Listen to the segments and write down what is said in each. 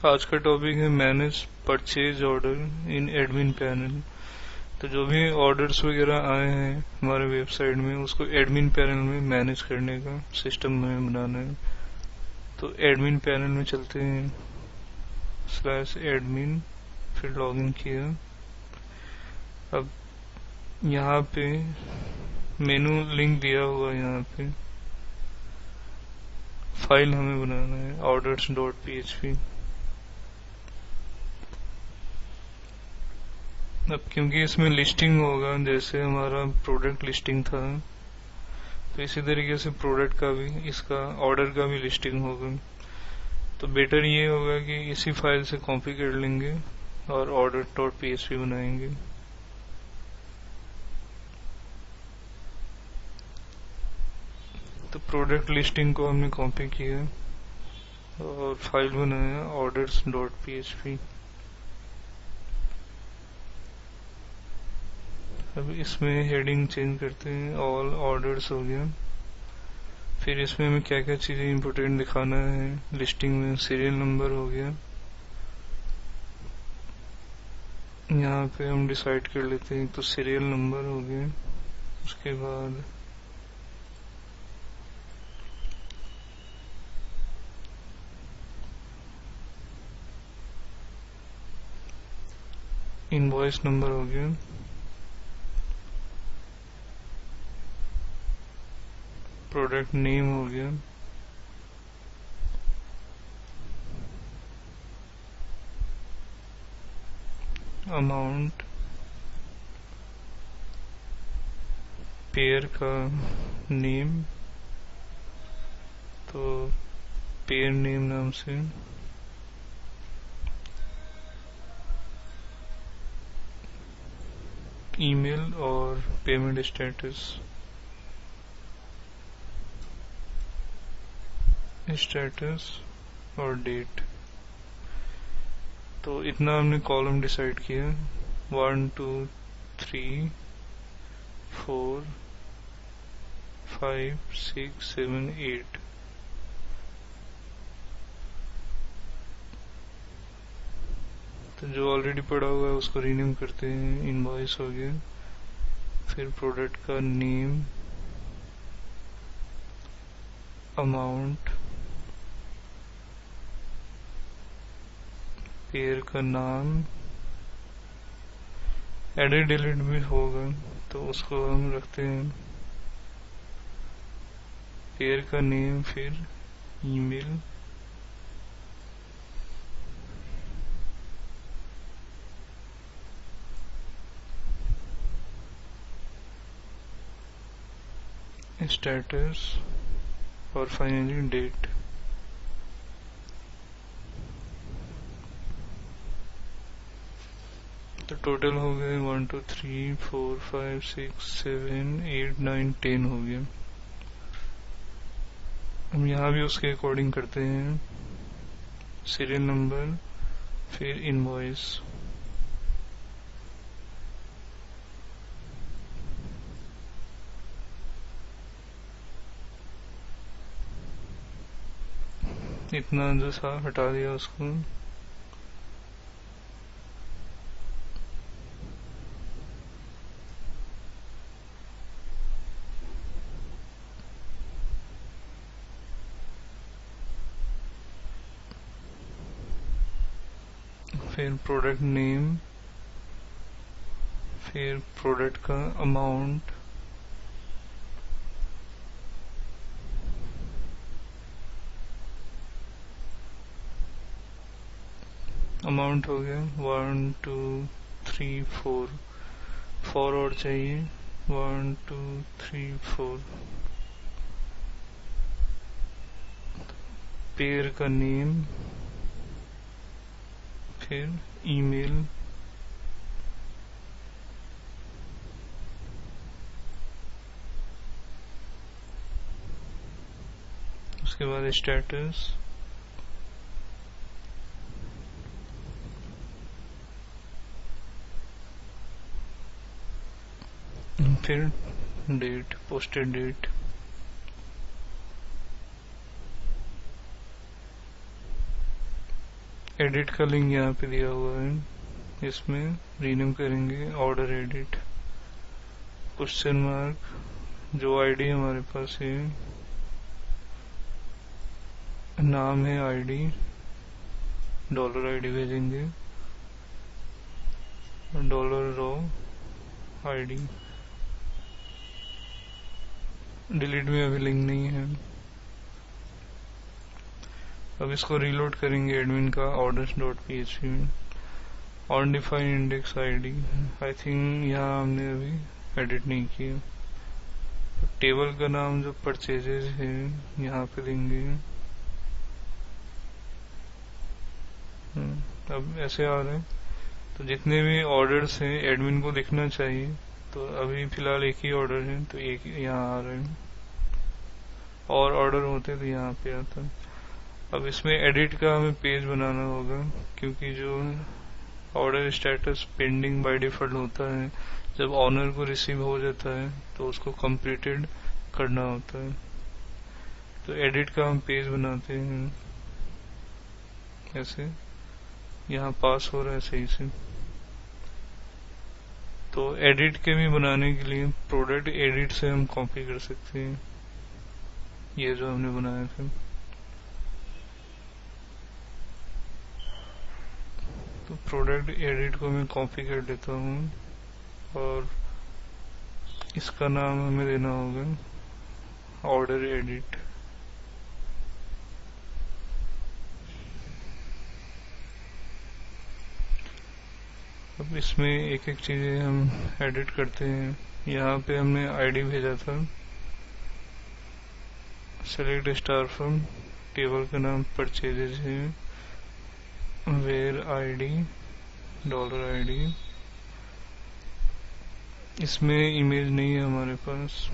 आज का टॉपिक है manage purchase order in admin panel. तो जो भी ऑर्डर्स वगैरह आए हैं हमारे वेबसाइट में उसको एडमिन पैनल में मैनेज करने का सिस्टम हमें बनाना है। तो एडमिन पैनल में चलते हैं, /admin, फिर लॉगिन किया। अब यहाँ पे मेनू लिंक दिया हुआ, यहाँ पे फाइल हमें बनाना है orders.php। अब क्योंकि इसमें लिस्टिंग होगा, जैसे हमारा प्रोडक्ट लिस्टिंग था, तो इसी तरीके से प्रोडक्ट का भी, इसका ऑर्डर का भी लिस्टिंग होगा। तो बेटर ये होगा कि इसी फाइल से कॉपी कर लेंगे और order.php बनाएंगे। तो प्रोडक्ट लिस्टिंग को हमने कॉपी किया और फाइल बनाया orders.php। अब इसमें हेडिंग चेंज करते हैं, ऑल ऑर्डर्स हो गया। फिर इसमें हमें क्या क्या चीजें इंपोर्टेंट दिखाना है लिस्टिंग में, सीरियल नंबर हो गया। यहाँ पे हम डिसाइड कर लेते हैं, तो सीरियल नंबर हो गया। उसके बाद इनवॉइस नंबर हो गया। प्रोडक्ट नेम हो गया। अमाउंट, पेयर का नेम, तो पेयर नेम नाम से ईमेल और पेमेंट स्टेटस और डेट। तो इतना हमने कॉलम डिसाइड किया, 1 2 3 4 5 6 7 8। तो जो ऑलरेडी पड़ा हुआ है उसको रीनेम करते हैं, इनवॉइस हो गया। फिर प्रोडक्ट का नेम, अमाउंट, पेयर का नाम, एडिट डिलीट भी होगा तो उसको हम रखते हैं, पेयर का नेम, फिर ईमेल, स्टेटस और फाइनली डेट। तो टोटल हो गए 1 2 3 4 5 6 7 8 9 10 हो गया। हम यहाँ भी उसके अकॉर्डिंग करते हैं, सीरियल नंबर, फिर इनवॉइस। इतना जो था हटा दिया उसको। फिर प्रोडक्ट नेम, फिर प्रोडक्ट का अमाउंट, अमाउंट हो गया 1 2 3 4, 4 और चाहिए, 1 2 3 4। पेयर का नेम, फिर ईमेल, उसके बाद स्टेटस, फिर डेट, पोस्टेड डेट। एडिट का लिंक यहाँ पे दिया हुआ है, इसमें रीनेम करेंगे ऑर्डर एडिट, क्वेश्चन मार्क, जो आईडी हमारे पास है, नाम है आईडी, डॉलर आईडी भेजेंगे, डॉलर रो आईडी, डिलीट में अभी लिंक नहीं है। अब इसको रीलोड करेंगे एडमिन का orders.php में, on define index ID, I think यहाँ हमने अभी एडिट नहीं किया। तो टेबल का नाम जो परचेजेज है यहाँ पे देंगे। अब ऐसे आ रहे हैं, तो जितने भी ऑर्डर्स हैं एडमिन को दिखना चाहिए, तो अभी फिलहाल एक ही ऑर्डर है तो एक यहाँ आ रहे हैं, और ऑर्डर होते तो यहाँ पे आता है। अब इसमें एडिट का हमें पेज बनाना होगा, क्योंकि जो order status pending by default होता है, जब ऑनर को रिसीव हो जाता है तो उसको कंप्लीटेड करना होता है। तो एडिट का हम पेज बनाते हैं ऐसे, यहाँ पास हो रहा है सही से। तो एडिट के भी बनाने के लिए प्रोडक्ट एडिट से हम कॉपी कर सकते हैं ये जो हमने बनाया था। तो प्रोडक्ट एडिट को मैं कॉपी कर लेता हूँ, और इसका नाम हमें देना होगा ऑर्डर एडिट। अब इसमें एक एक चीजें हम एडिट करते हैं। यहाँ पे हमने आईडी भेजा था, सेलेक्ट स्टार फ्रॉम, टेबल का नाम परचेजेज है, वेयर आईडी, डॉलर आईडी। इसमें इमेज नहीं है हमारे पास,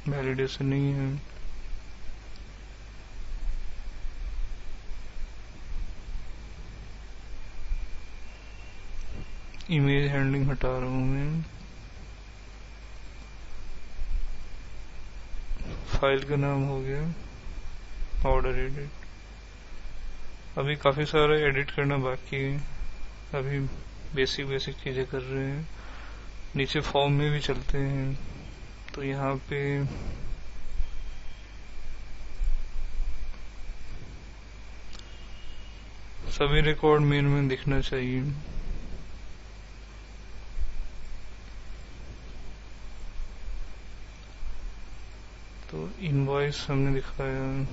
वैलिडेशन नहीं है। इमेज हैंडलिंग हटा रहा हूँ मैं। फाइल का नाम हो गया ऑर्डर एडिट। अभी काफी सारा एडिट करना बाकी है, अभी बेसिक चीजें कर रहे हैं। नीचे फॉर्म में भी चलते हैं, तो यहाँ पे सभी रिकॉर्ड मेन में दिखना चाहिए। तो इनवॉइस हमने दिखाया,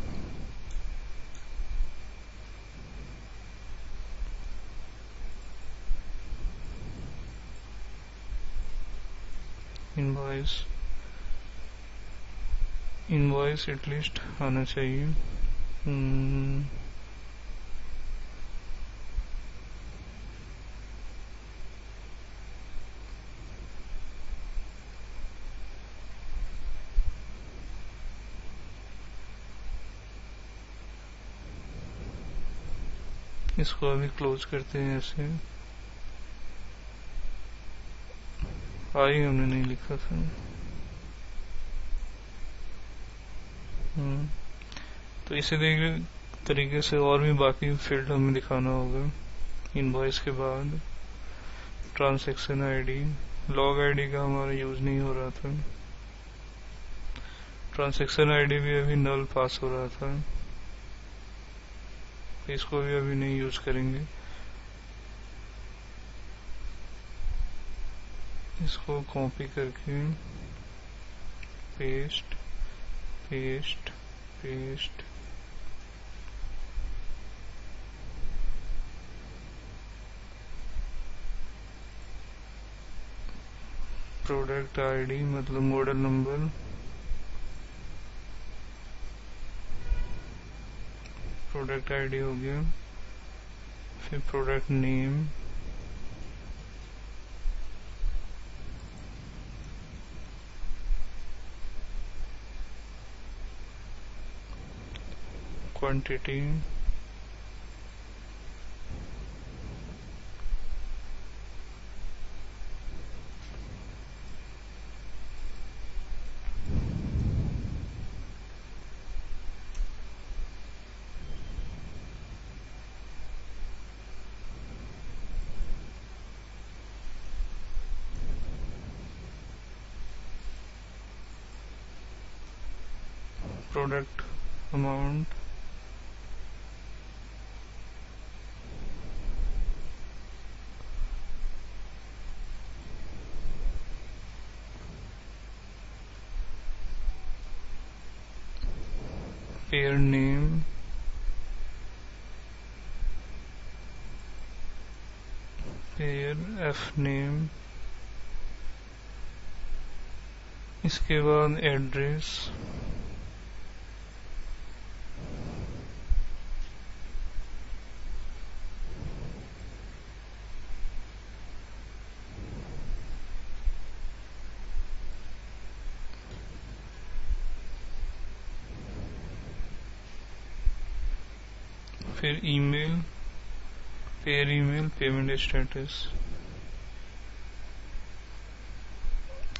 इनवॉइस एटलीस्ट आना चाहिए। इसको अभी क्लोज करते हैं ऐसे। आई हमने नहीं लिखा था। तो इसी तरीके से और भी बाकी फील्ड हमें दिखाना होगा। इनवॉइस के बाद ट्रांजैक्शन आईडी, लॉग आईडी का हमारा यूज नहीं हो रहा था, ट्रांजैक्शन आईडी भी अभी नल पास हो रहा था, इसको भी अभी नहीं यूज करेंगे। इसको कॉपी करके paste paste paste, product ID मतलब मॉडल नंबर, प्रोडक्ट आईडी हो गया, फिर product name, quantity, product amount, pair name, pair F name, इसके बाद एड्रेस, फिर email, pair email, payment status.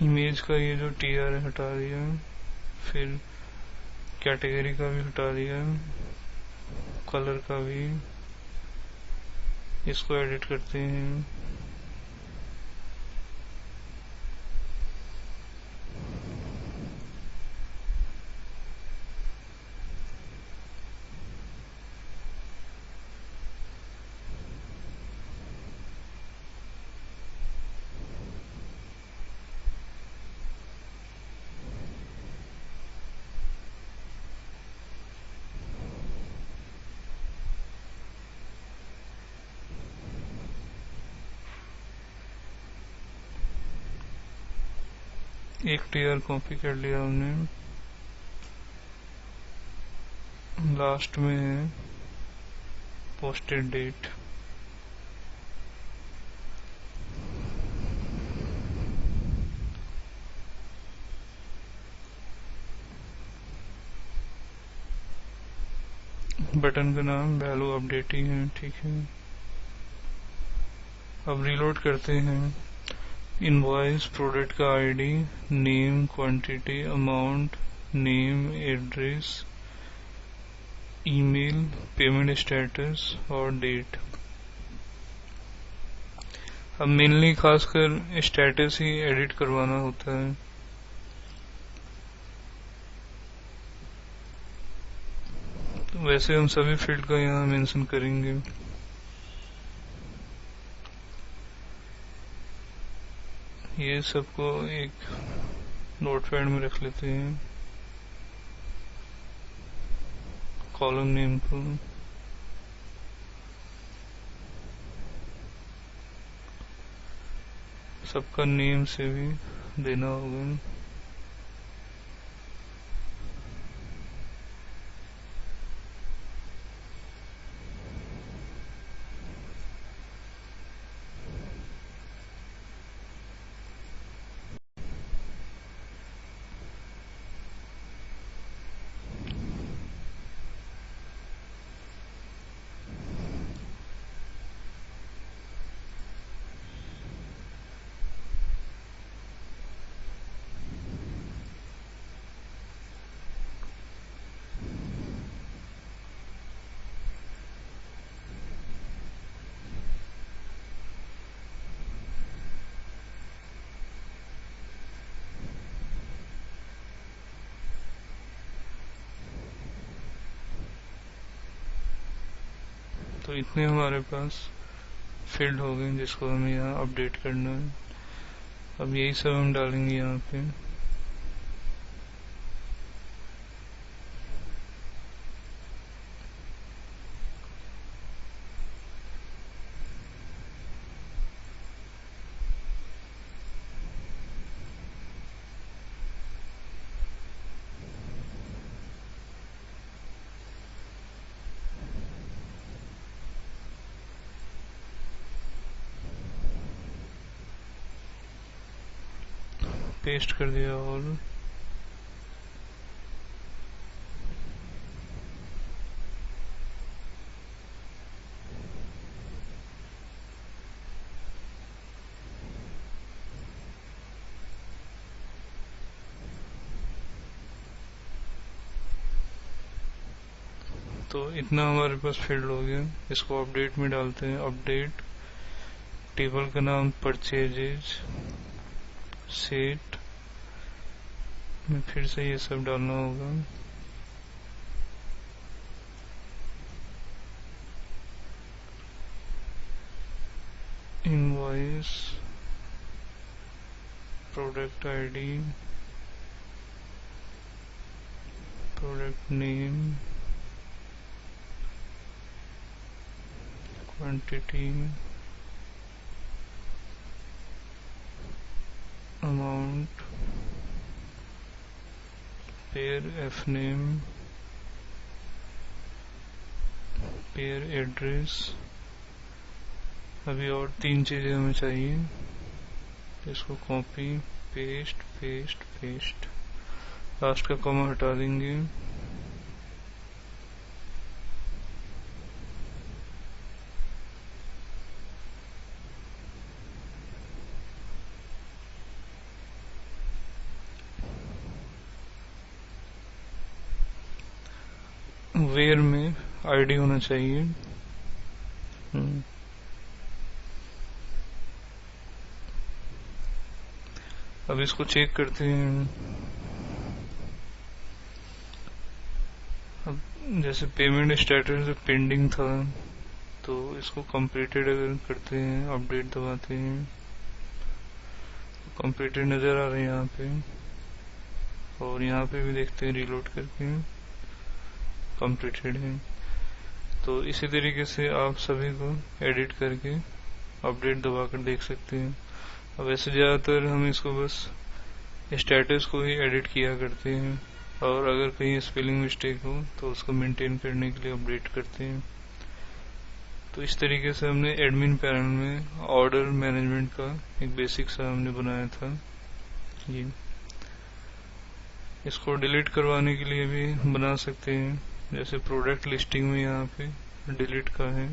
Image का ये जो टीआर है हटा दिया, फिर कैटेगरी का भी हटा दिया, कलर का भी, इसको एडिट करते हैं। एक टीआर कॉपी कर लिया हमने, लास्ट में है पोस्टेड डेट। बटन का नाम वैल्यू अपडेट ही है, ठीक है। अब रीलोड करते हैं। इनवॉइस, प्रोडक्ट का ID, name, quantity, amount, name, address, email, payment status और डेट। अब मेनली खासकर स्टेटस ही एडिट करवाना होता है। तो वैसे हम सभी फील्ड का यहाँ मेंशन करेंगे। ये सबको एक नोटपैड में रख लेते हैं, कॉलम नेम को। सबका नेम से भी देना होगा। तो इतने हमारे पास फील्ड हो गए जिसको हमें यहाँ अपडेट करना है। अब यही सब हम डालेंगे यहाँ पे। पेस्ट कर दिया और तो इतना हमारे पास फील्ड हो गया। इसको अपडेट में डालते हैं। अपडेट, टेबल का नाम परचेजेज, सेट में फिर से ये सब डालना होगा। Price, product ID, product name, quantity, amount, pair F name, pair address. अभी और 3 चीजें हमें चाहिए, इसको copy paste paste paste, last का कॉमा हटा देंगे। वेयर में आईडी होना चाहिए। अब इसको चेक करते हैं। अब जैसे पेमेंट स्टेटस पेंडिंग था, तो इसको कंप्लीटेड अगर करते हैं, अपडेट दबाते हैं, कंप्लीटेड नजर आ रहे हैं यहाँ पे। और यहाँ पे भी देखते हैं रिलोड करके कंप्लीटेड है। तो इसी तरीके से आप सभी को एडिट करके अपडेट दबाकर देख सकते हैं। अब वैसे ज्यादातर हम इसको बस स्टेटस को ही एडिट किया करते हैं, और अगर कहीं स्पेलिंग मिस्टेक हो तो उसको मेंटेन करने के लिए अपडेट करते हैं। तो इस तरीके से हमने एडमिन पैनल में ऑर्डर मैनेजमेंट का एक बेसिक सा हमने बनाया था ये। इसको डिलीट करवाने के लिए भी बना सकते हैं, जैसे प्रोडक्ट लिस्टिंग में यहाँ पे डिलीट का है।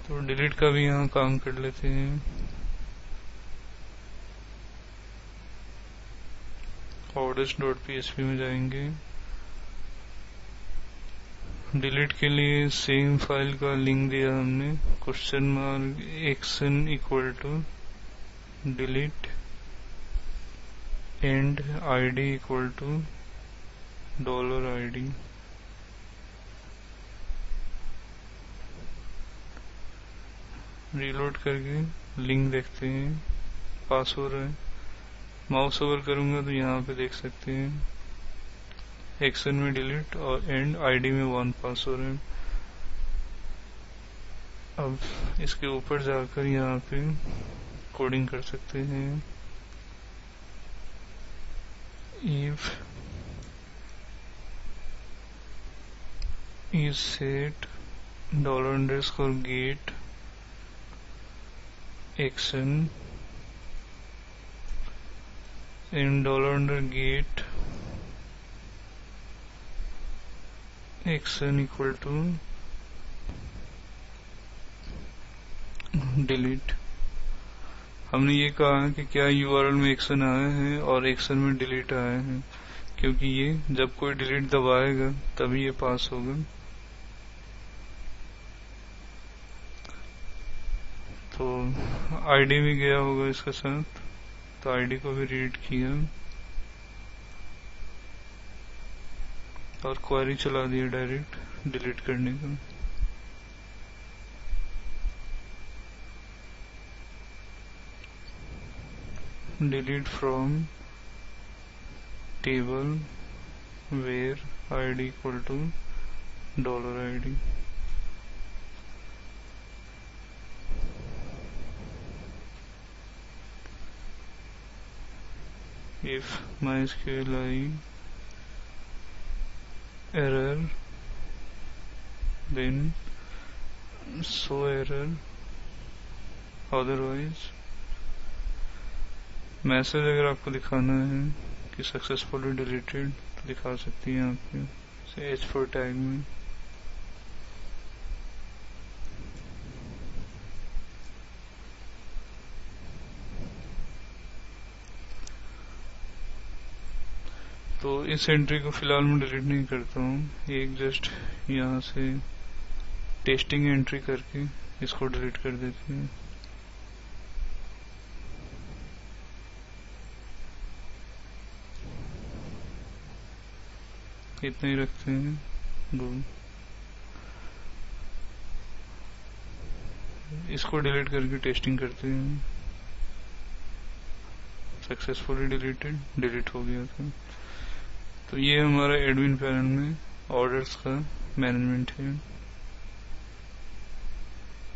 तो डिलीट का भी यहाँ काम कर लेते हैं। orders.php में जाएंगे। डिलीट के लिए सेम फाइल का लिंक दिया हमने, question mark action equal to delete and ID equal to $ID। Reload करके लिंक देखते हैं, पास हो रहा है। माउस ओवर करूंगा तो यहाँ पे देख सकते हैं एक्शन में डिलीट और एंड आईडी में 1 पास हो रहे हैं। अब इसके ऊपर जाकर यहाँ पे कोडिंग कर सकते हैं। if is set $_get action and $_get action equal to delete। हमने ये कहा है कि क्या यूआरएल में एक्शन आया है और एक्शन में डिलीट आया है, क्योंकि ये जब कोई डिलीट दबाएगा तभी ये पास होगा। तो आईडी भी गया होगा इसके साथ, तो आईडी को भी रीड किया और क्वेरी चला दिया डायरेक्ट डिलीट करने का। Delete from table where id equal to $ID। if MySQL error then show error, otherwise message अगर आपको दिखाना है कि सक्सेसफुली डिलीटेड तो दिखा सकती हैं आप H4 टैग में। तो इस एंट्री को फिलहाल मैं डिलीट नहीं करता हूँ, एक जस्ट यहाँ से टेस्टिंग एंट्री करके इसको डिलीट कर देते हैं। इतना ही रखते हैं। गुड। इसको डिलीट करके टेस्टिंग करते हैं। सक्सेसफुली डिलीट हो गया था। तो ये हमारा एडमिन पैनल में ऑर्डर्स का मैनेजमेंट है।